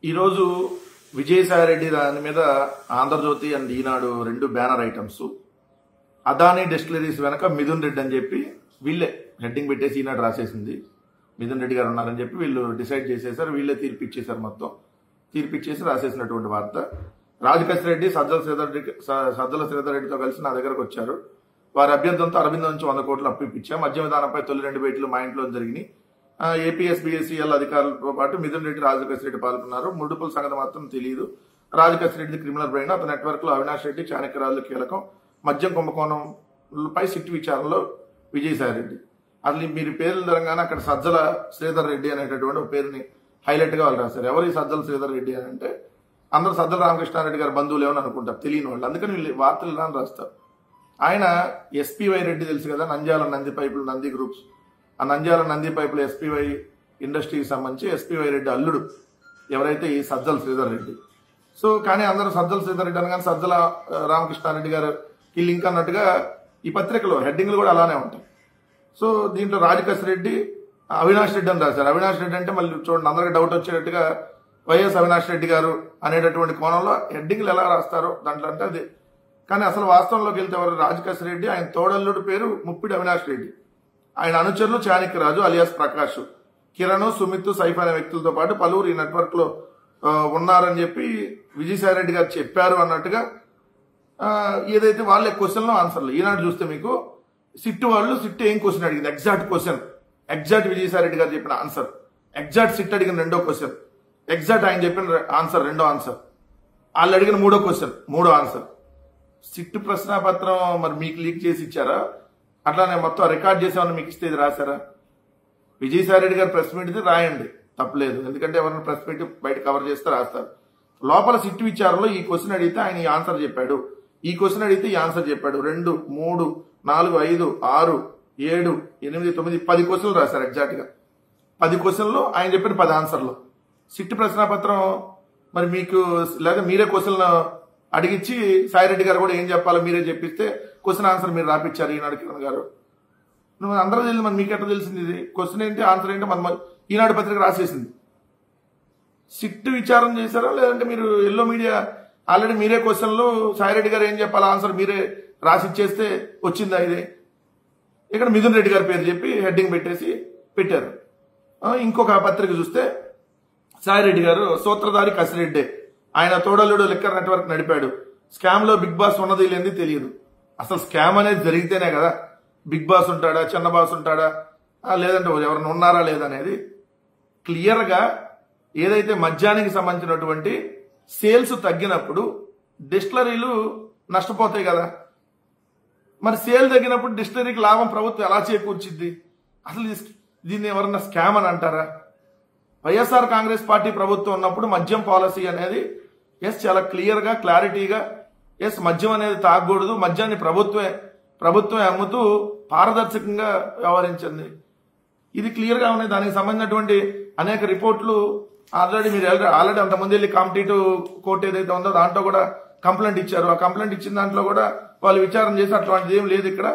ఈరోజు విజయసాయిరెడ్డి దాని మీద ఆంధ్రజ్యోతి అండ్ ఈనాడు రెండు బ్యానర్ ఐటమ్స్. అదానీ డిస్టిలరీస్ వెనక మిథున్ రెడ్డి అని చెప్పి వీళ్ళే హెడ్డింగ్ పెట్టేసి ఈనాడు రాసేసింది. మిథున్ రెడ్డి గారు ఉన్నారని చెప్పి వీళ్ళు డిసైడ్ చేసేసారు. వీళ్ళే తీర్పు ఇచ్చేసారు. మొత్తం తీర్పు ఇచ్చేసి రాసేసినటువంటి వార్త. రాజకేశ్ రెడ్డి సజ్జల శ్రీధర్ రెడ్డితో కలిసి నా దగ్గరకు వచ్చారు. వారి అభ్యర్థంతో అరవింద్ నుంచి 100 కోట్లు అప్పిప్పించాం. మద్య విధానంపై తొలి 2 భేటీలు మా ఇంట్లో జరిగినాయి. ఏపీఎస్బీఎస్సీఎల్ అధికారులతో పాటు మిథున్ రెడ్డి, రాజకేశ్ రెడ్డి పాల్గొన్నారు. ముడుపుల సంగతి మాత్రం తెలియదు. Rajakesh Reddy criminal brain. అతని నెట్వర్క్ లో అవినాష్ రెడ్డి, చాణక్యరాజులు కీలకం. మద్యం కుంభకోణంపై సిట్ విచారణలో విజయసాయిరెడ్డి. అసలు మీరు పేర్లు తెలంగాణ అక్కడ సజ్జల శ్రీధర్ రెడ్డి అనేటటువంటి ఒక పేరుని హైలైట్ గా వాళ్ళు రాశారు. ఎవరు ఈ సజ్జల శ్రీధర్ రెడ్డి అని అంటే అందరూ సజ్జల రామకృష్ణారెడ్డి గారి బంధువులు ఏమని అనుకుంటారు, తెలియని వాళ్ళు. అందుకని వీళ్ళు వార్తలు ఇలా రాస్తారు. ఆయన ఎస్పీవై రెడ్డి తెలుసు కదా, నంద్యాల నంది పైపులు, నంది గ్రూప్స్. ఆ నంద్యాల నంది పైపులు ఎస్పీవై ఇండస్ట్రీకి సంబంధించి ఎస్పీవై రెడ్డి అల్లుడు ఎవరైతే ఈ సజ్జల శ్రీధర్ రెడ్డి. సో కానీ అందరూ సజ్జల శ్రీధర్ రెడ్డి అనగానే సజ్జల రామకృష్ణారెడ్డి గారికి లింక్ అన్నట్టుగా ఈ పత్రికలో హెడ్డింగ్లు కూడా అలానే ఉంటాయి. సో దీంట్లో రాజకేశ్ రెడ్డి, అవినాష్ రెడ్డి అని రాశారు. అవినాష్ రెడ్డి అంటే మళ్ళీ చూడండి, అందరికి డౌట్ వచ్చేటట్టుగా వైఎస్ అవినాష్ రెడ్డి గారు అనేటటువంటి కోణంలో హెడ్డింగ్లు ఎలా రాస్తారో దాంట్లో అంటే అది. కానీ అసలు వాస్తవంలోకి వెళ్తే ఎవరు, రాజకేశ్ రెడ్డి, ఆయన తోడల్లుడు పేరు ముప్పిడి అవినాష్ రెడ్డి. ఆయన అనుచరులు చాణక్యరాజు అలియాస్ ప్రకాష్, కిరణ్, సుమిత్, సైఫ్ అనే వ్యక్తులతో పాటు పలువురు ఈ నెట్వర్క్ లో ఉన్నారని చెప్పి విజయసాయిరెడ్డి గారు చెప్పారు అన్నట్టుగా ఏదైతే వాళ్ళే క్వశ్చన్లో ఆన్సర్లు. ఈనాడు చూస్తే మీకు సిట్ వాళ్ళు సిట్ ఏం క్వశ్చన్ అడిగింది, ఎగ్జాక్ట్ క్వశ్చన్, ఎగ్జాక్ట్ విజయసాయిరెడ్డి గారు చెప్పిన ఆన్సర్, ఎగ్జాక్ట్ సిట్ అడిగిన 2వ క్వశ్చన్, ఎగ్జాక్ట్ ఆయన చెప్పిన ఆన్సర్ 2వ ఆన్సర్, వాళ్ళు అడిగిన 3వ క్వశ్చన్ 3వ ఆన్సర్. సిట్ ప్రశ్నాపత్రం మరి మీకు లీక్ చేసి ఇచ్చారా, అట్లానే మొత్తం రికార్డ్ చేసామని మీకు ఇస్తే ఇది రాశారా? విజయసాయిరెడ్డి గారు ప్రెస్ మీట్ రాయండి, తప్పలేదు. ఎందుకంటే ఎవరైనా ప్రెస్ మీట్ బయట కవర్ చేస్తే రాస్తారు. లోపల సిట్ విచారణలో ఈ క్వశ్చన్ అడిగితే ఆయన ఈ ఆన్సర్ చెప్పాడు, ఈ క్వశ్చన్ అడిగితే ఈ ఆన్సర్ చెప్పాడు. 2, 3, 4, 5, 6, 7, 8, 9, 10 క్వశ్చన్లు రాశారు. ఎగ్జాక్ట్ గా 10 క్వశ్చన్లు ఆయన చెప్పిన 10 ఆన్సర్లు. సిట్ ప్రశ్నాపత్రం మరి మీకు లేదా మీరే క్వశ్చన్లు అడిగించి సాయిరెడ్డి గారు కూడా ఏం చెప్పాలో మీరే చెప్పిస్తే క్వశ్చన్ ఆన్సర్ మీరు రాపిచ్చారు ఈనాడు కిరణ్ గారు. నువ్వు అందరూ తెలియదు, మరి మీకు ఎట్లా తెలిసింది ఇది క్వశ్చన్ ఏంటి ఆన్సర్ ఏంటి? మన ఈనాడు పత్రిక రాసేసింది. సిట్ విచారం చేశారా లేదంటే మీరు ఎల్లో మీడియా ఆల్రెడీ మీరే క్వశ్చన్లు సాయిరెడ్డి గారు ఏం చెప్పాలి ఆన్సర్ మీరే రాసి ఇచ్చేస్తే వచ్చిందా ఇది? ఇక్కడ మిథున్ రెడ్డి గారి పేరు చెప్పి హెడ్డింగ్ పెట్టేసి పెట్టారు. ఇంకొక పత్రిక చూస్తే సాయిరెడ్డి గారు సూత్రధారి కసిరెడ్డి, ఆయన తోడల్లుడు లిక్కర్ నెట్వర్క్ నడిపాడు. స్కామ్ లో బిగ్ బాస్ ఉన్నది లేనిది తెలియదు. అసలు స్కామ్ అనేది జరిగితేనే కదా బిగ్ బాస్ ఉంటాడా, చిన్న బాస్ ఉంటాడా, లేదంటే ఎవరైనా ఉన్నారా లేదనేది క్లియర్ గా. ఏదైతే మద్యానికి సంబంధించినటువంటి సేల్స్ తగ్గినప్పుడు డిస్టిలరీలు నష్టపోతాయి కదా, మరి సేల్ తగ్గినప్పుడు డిస్టిలరీకి లాభం ప్రభుత్వం ఎలా చేకూర్చిద్ది? అసలు దీన్ని ఎవరన్నా స్కామ్ అని అంటారా? వైఎస్ఆర్ కాంగ్రెస్ పార్టీ ప్రభుత్వం ఉన్నప్పుడు మద్యం పాలసీ అనేది చాలా క్లియర్ గా క్లారిటీగా మద్యం అనేది తాగకూడదు, మద్యాన్ని ప్రభుత్వమే అమ్ముతూ పారదర్శకంగా వ్యవహరించింది. ఇది క్లియర్ గా ఉన్నాయి. దానికి సంబంధించినటువంటి అనేక రిపోర్ట్లు ఆల్రెడీ అంతకుముందు వెళ్ళి కాంపిటేటివ్ కోర్టు ఏదైతే ఉందో దాంట్లో కూడా కంప్లైంట్ ఇచ్చారు. ఆ కంప్లైంట్ ఇచ్చిన దాంట్లో కూడా వాళ్ళు విచారణ చేసి అట్లాంటిది ఏం లేదు, ఇక్కడ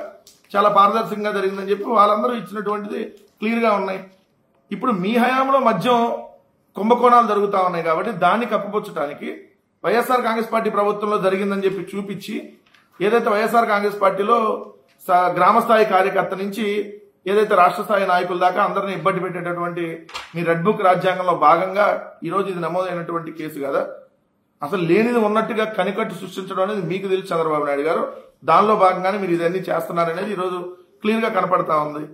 చాలా పారదర్శకంగా జరిగిందని చెప్పి వాళ్ళందరూ ఇచ్చినటువంటిది క్లియర్ గా ఉన్నాయి. ఇప్పుడు మీ హయాంలో మద్యం కుంభకోణాలు జరుగుతా ఉన్నాయి కాబట్టి దాన్ని కప్పిపుచ్చడానికి వైఎస్ఆర్ కాంగ్రెస్ పార్టీ ప్రభుత్వంలో జరిగిందని చెప్పి చూపించి ఏదైతే వైఎస్ఆర్ కాంగ్రెస్ పార్టీలో గ్రామస్థాయి కార్యకర్త నుంచి ఏదైతే రాష్ట్ర స్థాయి నాయకుల దాకా అందరినీ ఇబ్బంది పెట్టేటటువంటి మీ రెడ్ బుక్ రాజ్యాంగంలో భాగంగా ఈరోజు ఇది నమోదైనటువంటి కేసు కదా. అసలు లేనిది ఉన్నట్టుగా కనికట్టు సృష్టించడం అనేది మీకు తెలుసు చంద్రబాబు నాయుడు గారు. దానిలో భాగంగానే మీరు ఇదన్నీ చేస్తున్నారనేది ఈరోజు క్లియర్ గా కనపడతా ఉంది.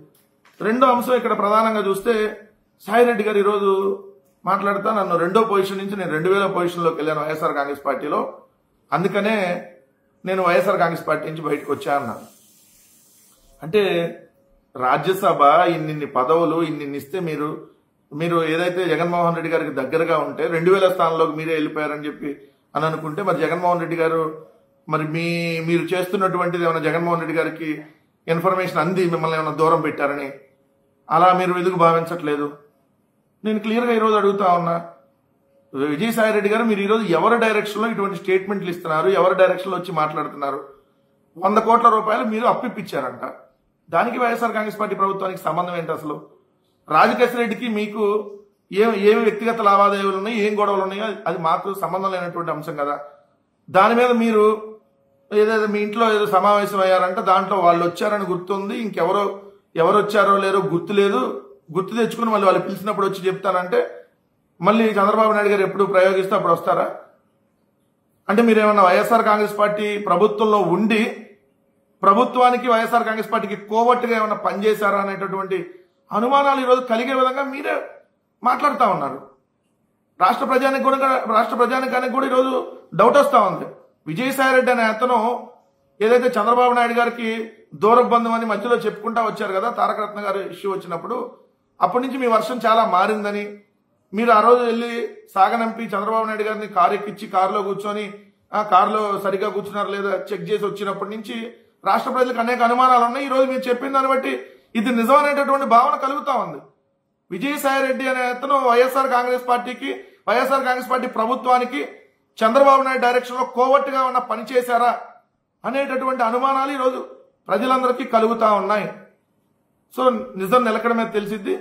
రెండో అంశం ఇక్కడ ప్రధానంగా చూస్తే సాయిరెడ్డి గారు ఈరోజు మాట్లాడుతా నన్ను 2వ పొజిషన్ నుంచి నేను 2000 పొజిషన్లోకి వెళ్ళాను వైఎస్ఆర్ కాంగ్రెస్ పార్టీలో, అందుకనే నేను వైఎస్ఆర్ కాంగ్రెస్ పార్టీ నుంచి బయటకు వచ్చా అన్నారు. అంటే రాజ్యసభ ఇన్ని పదవులు ఇన్ని ఇస్తే మీరు ఏదైతే జగన్మోహన్ రెడ్డి గారికి దగ్గరగా ఉంటే 2000 స్థానంలోకి మీరే వెళ్ళిపోయారని చెప్పి అని అనుకుంటే మరి జగన్మోహన్ రెడ్డి గారు మరి మీరు చేస్తున్నటువంటిది ఏమైనా జగన్మోహన్ రెడ్డి గారికి ఇన్ఫర్మేషన్ అంది మిమ్మల్ని ఏమైనా దూరం పెట్టారని అలా మీరు ఎందుకు భావించట్లేదు? నేను క్లియర్ గా ఈరోజు అడుగుతా ఉన్నా, విజయసాయిరెడ్డి గారు మీరు ఈరోజు ఎవరి డైరెక్షన్ లో ఇటువంటి స్టేట్మెంట్లు ఇస్తున్నారు, ఎవరి డైరెక్షన్ లో వచ్చి మాట్లాడుతున్నారు? 100 కోట్ల రూపాయలు మీరు అప్పిప్పించారంట. దానికి వైఎస్ఆర్ కాంగ్రెస్ పార్టీ ప్రభుత్వానికి సంబంధం ఏంటి? అసలు రాజకేశ్ రెడ్డికి మీకు ఏమి వ్యక్తిగత లావాదేవీలు ఉన్నాయి, ఏం గొడవలు ఉన్నాయో అది మాకు సంబంధం లేనటువంటి అంశం కదా. దాని మీద మీరు ఏదైతే మీ ఇంట్లో ఏదో సమావేశం అయ్యారంటే దాంట్లో వాళ్ళు వచ్చారని గుర్తుంది, ఎవరు వచ్చారో లేరో గుర్తు లేదు, గుర్తు తెచ్చుకుని మళ్ళీ వాళ్ళు పిలిచినప్పుడు వచ్చి చెప్తానంటే మళ్ళీ చంద్రబాబు నాయుడు గారు ఎప్పుడు ప్రయోగిస్తే అప్పుడు వస్తారా? అంటే మీరేమన్నా వైఎస్ఆర్ కాంగ్రెస్ పార్టీ ప్రభుత్వంలో ఉండి ప్రభుత్వానికి వైఎస్ఆర్ కాంగ్రెస్ పార్టీకి కోవట్టుగా ఏమైనా పనిచేశారా అనేటటువంటి అనుమానాలు ఈరోజు కలిగే విధంగా మీరే మాట్లాడుతూ ఉన్నారు. రాష్ట్ర ప్రజానికానికి కూడా ఈరోజు డౌట్ వస్తూ ఉంది. విజయసాయిరెడ్డి అనే అతను ఏదైతే చంద్రబాబు నాయుడు గారికి దూర బంధం అని మధ్యలో చెప్పుకుంటా వచ్చారు కదా, తారకరత్న గారు ఇష్యూ వచ్చినప్పుడు, అప్పటి నుంచి మీ వర్షం చాలా మారిందని, మీరు ఆ రోజు వెళ్ళి సాగనంపి చంద్రబాబు నాయుడు గారిని కారు ఎక్కించి కారులో కూర్చొని కారులో సరిగ్గా కూర్చున్నారు లేదా చెక్ చేసి వచ్చినప్పటి నుంచి రాష్ట్ర ప్రజలకు అనేక అనుమానాలు ఉన్నాయి. ఈ రోజు మీరు చెప్పిన దాన్ని బట్టి ఇది నిజం అనేటటువంటి భావన కలుగుతా ఉంది. విజయసాయిరెడ్డి అనే అతను వైఎస్ఆర్ కాంగ్రెస్ పార్టీ ప్రభుత్వానికి చంద్రబాబు నాయుడు డైరెక్షన్ లో కోవట్టుగా ఉన్న పని చేశారా అనేటటువంటి అనుమానాలు ఈరోజు ప్రజలందరికీ కలుగుతా ఉన్నాయి. సో నిజం నిలకడమే తెలిసిద్ది,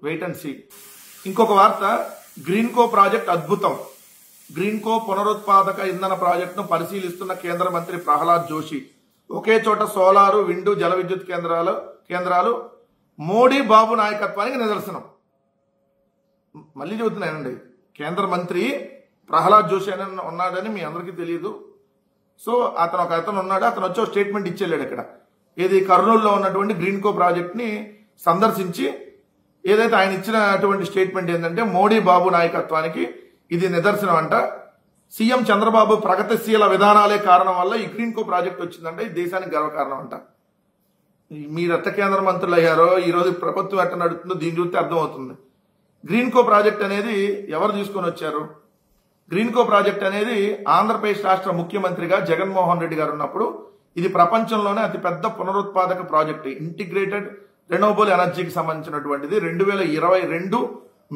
వెయిట్ అండ్ సీ. ఇంకొక వార్త, గ్రీన్కో ప్రాజెక్ట్ అద్భుతం. గ్రీన్కో పునరుత్పాదక ఇంధన ప్రాజెక్టును పరిశీలిస్తున్న కేంద్ర మంత్రి ప్రహ్లాద్ జోషి. ఒకే చోట సోలారు, విండు, జల విద్యుత్ కేంద్రాలు మోడీ బాబు నాయకత్వానికి నిదర్శనం. మళ్ళీ చెబుతున్నానండి, కేంద్ర మంత్రి ప్రహ్లాద్ జోషి అని ఉన్నాడని మీ అందరికీ తెలియదు. సో అతను ఉన్నాడు, అతను వచ్చి స్టేట్మెంట్ ఇచ్చేళ్ళాడు. ఇక్కడ ఏది కర్నూలులో ఉన్నటువంటి గ్రీన్కో ప్రాజెక్ట్ ని సందర్శించి ఏదైతే ఆయన ఇచ్చినటువంటి స్టేట్మెంట్ ఏంటంటే మోడీ బాబు నాయకత్వానికి ఇది నిదర్శనం అంట. సీఎం చంద్రబాబు ప్రగతిశీల విధానాలే కారణం వల్ల ఈ గ్రీన్కో ప్రాజెక్ట్ వచ్చిందంటే ఈ దేశానికి గర్వకారణం అంట. మీరు ఎట్ట కేంద్ర మంత్రులు అయ్యారో, ఈ రోజు ప్రభుత్వం ఎట్ట నడుతుందో దీని చూస్తే అర్థమవుతుంది. గ్రీన్కో ప్రాజెక్ట్ అనేది ఎవరు తీసుకొని వచ్చారు? గ్రీన్కో ప్రాజెక్ట్ అనేది ఆంధ్రప్రదేశ్ రాష్ట్ర ముఖ్యమంత్రిగా జగన్మోహన్ రెడ్డి గారు ఉన్నప్పుడు ఇది ప్రపంచంలోనే అతిపెద్ద పునరుత్పాదక ప్రాజెక్టు, ఇంటిగ్రేటెడ్ రెన్యూవబుల్ ఎనర్జీకి సంబంధించినటువంటిది. 2022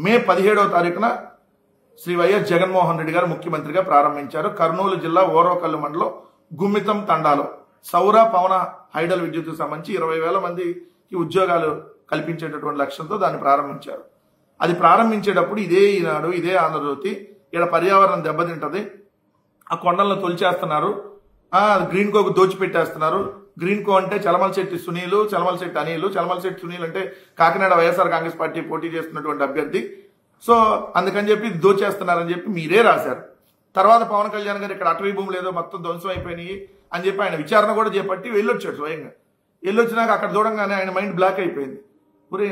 మే 17వ తారీఖున శ్రీ వైఎస్ జగన్మోహన్ రెడ్డి గారు ముఖ్యమంత్రిగా ప్రారంభించారు. కర్నూలు జిల్లా ఓరవకల్లు మండలం గుమ్మితం తండాలో సౌర పవన హైడల్ విద్యుత్కు సంబంధించి 20,000 మందికి ఉద్యోగాలు కల్పించేటటువంటి లక్ష్యంతో దాన్ని ప్రారంభించారు. అది ప్రారంభించేటప్పుడు ఇదే ఈనాడు, ఇదే ఆంధ్రజ్యోతి, ఇక్కడ పర్యావరణం దెబ్బతింటది, ఆ కొండలను తొలిచేస్తున్నారు, గ్రీన్కోకు దోచిపెట్టేస్తున్నారు. గ్రీన్కో అంటే చలమలశెట్టి సునీలు, చలమలశెట్టి అనిలు. చలమలశెట్టి సునీల్ అంటే కాకినాడ వైఎస్ఆర్ కాంగ్రెస్ పార్టీ పోటీ చేస్తున్నటువంటి అభ్యర్థి. సో అందుకని చెప్పి దోచేస్తున్నారని చెప్పి మీరే రాశారు. తర్వాత పవన్ కళ్యాణ్ గారు ఇక్కడ అటవీ భూములు ఏదో మొత్తం ధ్వంసం అయిపోయినాయి అని చెప్పి ఆయన విచారణ కూడా చేపట్టి వెళ్ళొచ్చాడు స్వయంగా. వెళ్ళొచ్చినాక అక్కడ చూడంగానే ఆయన మైండ్ బ్లాక్ అయిపోయింది.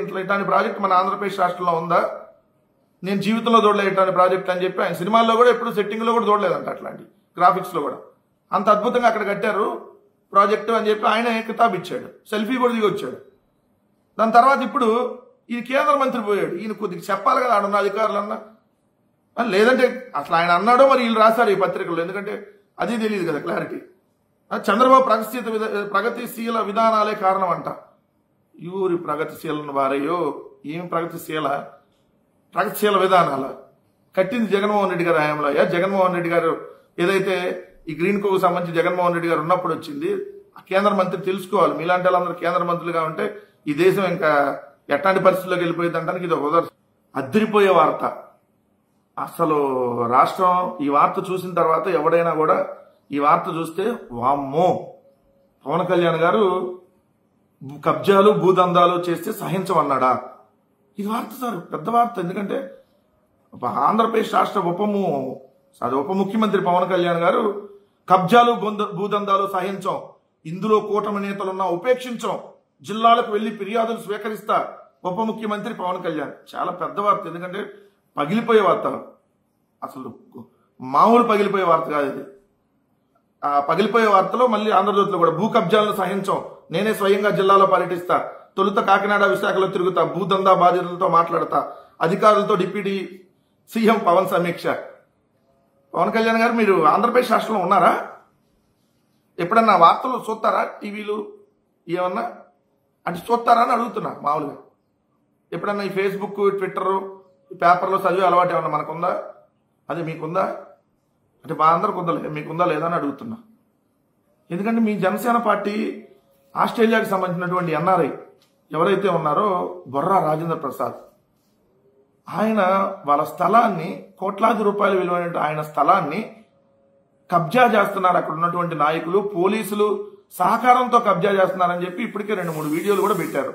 ఇట్లాంటి ప్రాజెక్ట్ మన ఆంధ్రప్రదేశ్ రాష్ట్రంలో ఉందా, నేను జీవితంలో చూడలేదు ఇట్లాంటి ప్రాజెక్ట్ అని చెప్పి ఆయన సినిమాల్లో కూడా ఎప్పుడు సెట్టింగ్ లో కూడా చూడలేదంట, అట్లాంటి గ్రాఫిక్స్ లో కూడా. అంత అద్భుతంగా అక్కడ కట్టారు ప్రాజెక్టు అని చెప్పి ఆయన కితాబ్ ఇచ్చాడు, సెల్ఫీ కూడా దిగి వచ్చాడు. దాని తర్వాత ఇప్పుడు ఈ కేంద్ర మంత్రి పోయాడు, ఈయన కొద్దిగా చెప్పాలి కదా ఆడున్న అధికారులన్నా, లేదంటే అసలు ఆయన అన్నాడో మరి వీళ్ళు రాశారు ఈ పత్రికల్లో, ఎందుకంటే అది తెలియదు కదా క్లారిటీ. చంద్రబాబు ప్రగతిశీల విధానాలే కారణం అంట. యూరి ప్రగతిశీలను వారయ్యో, ఏం ప్రగతిశీల విధానాల కట్టింది జగన్మోహన్ రెడ్డి గారు హయాంలో. జగన్మోహన్ రెడ్డి గారు ఏదైతే ఈ గ్రీన్కోకు సంబంధించి జగన్మోహన్ రెడ్డి గారు ఉన్నప్పుడు వచ్చింది, ఆ కేంద్ర మంత్రి తెలుసుకోవాలి. మీలాంటి వాళ్ళందరూ కేంద్ర మంత్రులుగా ఉంటే ఈ దేశం ఇంకా ఎట్లాంటి పరిస్థితుల్లోకి వెళ్ళిపోయింది అంటానికి ఇది ఒక ఉదాహరణ. అదిరిపోయే వార్త అసలు. రాష్ట్రం ఈ వార్త చూసిన తర్వాత ఎవడైనా కూడా ఈ వార్త చూస్తే వామ్మో, పవన్ కళ్యాణ్ గారు కబ్జాలు భూదందాలు చేస్తే సహించమన్నాడా? ఇది వార్త సార్, పెద్ద వార్త. ఎందుకంటే ఆంధ్రప్రదేశ్ రాష్ట్ర ఉప ముఖ్యమంత్రి పవన్ కళ్యాణ్ గారు కబ్జాలు భూదందాలు సహించం, ఇందులో కూటమి నేతలున్నా ఉపేక్షించం, జిల్లాలకు వెళ్లి ఫిర్యాదులు స్వీకరిస్తా ఉప ముఖ్యమంత్రి పవన్ కళ్యాణ్. చాలా పెద్ద వార్త, ఎందుకంటే పగిలిపోయే వార్త, అసలు మామూలు పగిలిపోయే వార్త కాదు ఇది. ఆ పగిలిపోయే వార్తలో మళ్ళీ ఆంధ్రజ్యోతిలో కూడా భూ కబ్జాలను సహించం, నేనే స్వయంగా జిల్లాలో పర్యటిస్తా, తొలుత కాకినాడ విశాఖలో తిరుగుతా, భూదందా బాధితులతో మాట్లాడతా, అధికారులతో డిప్యూటీ సీఎం పవన్ సమీక్ష. పవన్ కళ్యాణ్ గారు మీరు ఆంధ్రప్రదేశ్ రాష్ట్రంలో ఉన్నారా? ఎప్పుడన్నా వార్తలు చూస్తారా? టీవీలు ఏమన్నా అంటే చూస్తారా అని అడుగుతున్నా మామూలుగా. ఎప్పుడన్నా ఈ ఫేస్బుక్, ట్విట్టర్, పేపర్లో చదివే అలవాటు ఏమన్నా మనకుందా? అది మీకుందా? అంటే మా అందరికి ఉందా, మీకుందా లేదా అని అడుగుతున్నా. ఎందుకంటే మీ జనసేన పార్టీ ఆస్ట్రేలియాకి సంబంధించినటువంటి ఎన్ఆర్ఐ ఎవరైతే ఉన్నారో బొర్రా రాజేంద్ర ప్రసాద్, ఆయన వాళ్ళ స్థలాన్ని కోట్లాది రూపాయలు విలువైన ఆయన స్థలాన్ని కబ్జా చేస్తున్నారు. అక్కడ ఉన్నటువంటి నాయకులు, పోలీసులు సహకారంతో కబ్జా చేస్తున్నారని చెప్పి ఇప్పటికే 2-3 వీడియోలు కూడా పెట్టారు.